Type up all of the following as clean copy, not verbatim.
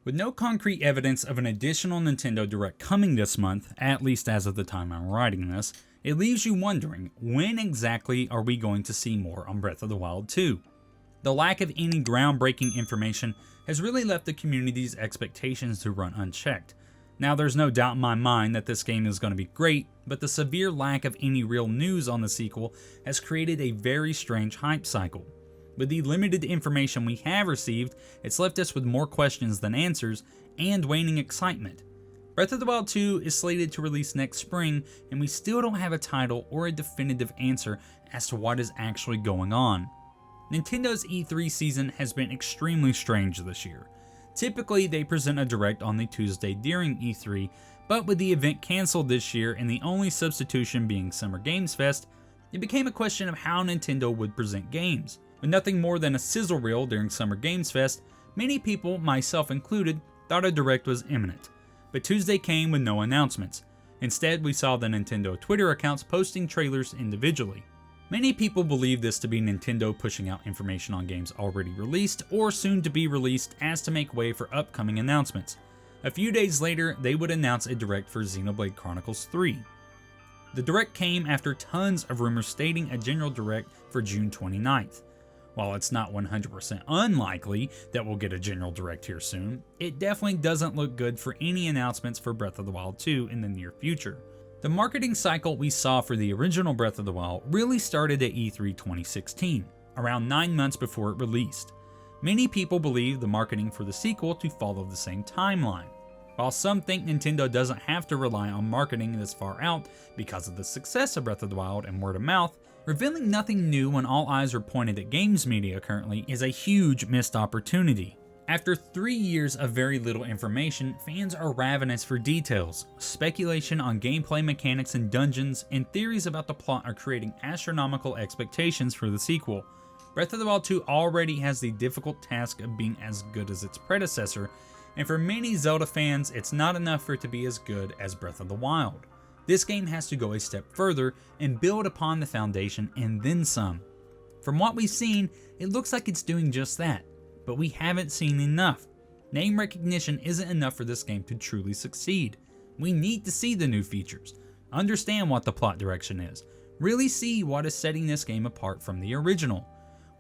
With no concrete evidence of an additional Nintendo Direct coming this month, at least as of the time I'm writing this, it leaves you wondering, when exactly are we going to see more on Breath of the Wild 2? The lack of any groundbreaking information has really left the community's expectations to run unchecked. Now, there's no doubt in my mind that this game is going to be great, but the severe lack of any real news on the sequel has created a very strange hype cycle. With the limited information we have received, it's left us with more questions than answers and waning excitement. Breath of the Wild 2 is slated to release next spring, and we still don't have a title or a definitive answer as to what is actually going on. Nintendo's E3 season has been extremely strange this year. Typically, they present a Direct on the Tuesday during E3, but with the event cancelled this year and the only substitution being Summer Games Fest, it became a question of how Nintendo would present games. With nothing more than a sizzle reel during Summer Games Fest, many people, myself included, thought a Direct was imminent. But Tuesday came with no announcements. Instead, we saw the Nintendo Twitter accounts posting trailers individually. Many people believe this to be Nintendo pushing out information on games already released or soon to be released as to make way for upcoming announcements. A few days later, they would announce a Direct for Xenoblade Chronicles 3. The Direct came after tons of rumors stating a general Direct for June 29th. While it's not 100% unlikely that we'll get a general Direct here soon, it definitely doesn't look good for any announcements for Breath of the Wild 2 in the near future. The marketing cycle we saw for the original Breath of the Wild really started at E3 2016, around 9 months before it released. Many people believe the marketing for the sequel to follow the same timeline. While some think Nintendo doesn't have to rely on marketing this far out because of the success of Breath of the Wild and word of mouth, revealing nothing new when all eyes are pointed at games media currently is a huge missed opportunity. After 3 years of very little information, fans are ravenous for details. Speculation on gameplay mechanics and dungeons and theories about the plot are creating astronomical expectations for the sequel. Breath of the Wild 2 already has the difficult task of being as good as its predecessor, and for many Zelda fans, it's not enough for it to be as good as Breath of the Wild. This game has to go a step further and build upon the foundation and then some. From what we've seen, it looks like it's doing just that, but we haven't seen enough. Name recognition isn't enough for this game to truly succeed. We need to see the new features, understand what the plot direction is, really see what is setting this game apart from the original.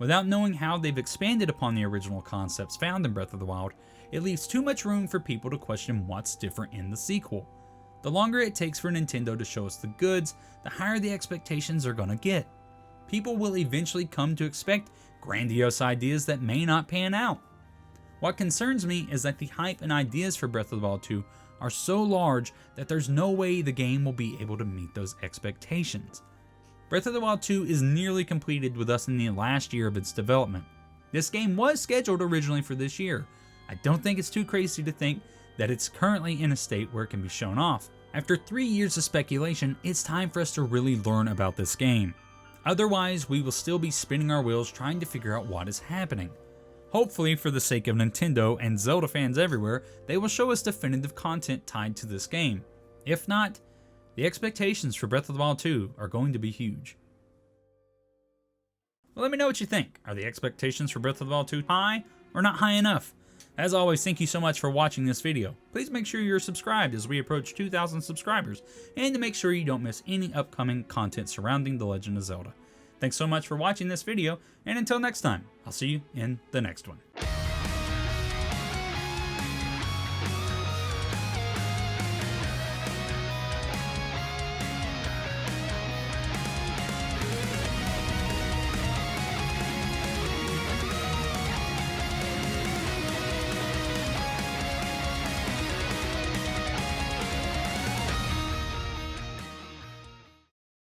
Without knowing how they've expanded upon the original concepts found in Breath of the Wild, it leaves too much room for people to question what's different in the sequel. The longer it takes for Nintendo to show us the goods, the higher the expectations are gonna get. People will eventually come to expect grandiose ideas that may not pan out. What concerns me is that the hype and ideas for Breath of the Wild 2 are so large that there's no way the game will be able to meet those expectations. Breath of the Wild 2 is nearly completed with us in the last year of its development. This game was scheduled originally for this year. I don't think it's too crazy to think that it's currently in a state where it can be shown off. After 3 years of speculation, it's time for us to really learn about this game. Otherwise, we will still be spinning our wheels trying to figure out what is happening. Hopefully, for the sake of Nintendo and Zelda fans everywhere, they will show us definitive content tied to this game. If not, the expectations for Breath of the Wild 2 are going to be huge. Well, let me know what you think. Are the expectations for Breath of the Wild 2 high or not high enough? As always, thank you so much for watching this video. Please make sure you're subscribed as we approach 2,000 subscribers, and to make sure you don't miss any upcoming content surrounding The Legend of Zelda. Thanks so much for watching this video, and until next time, I'll see you in the next one.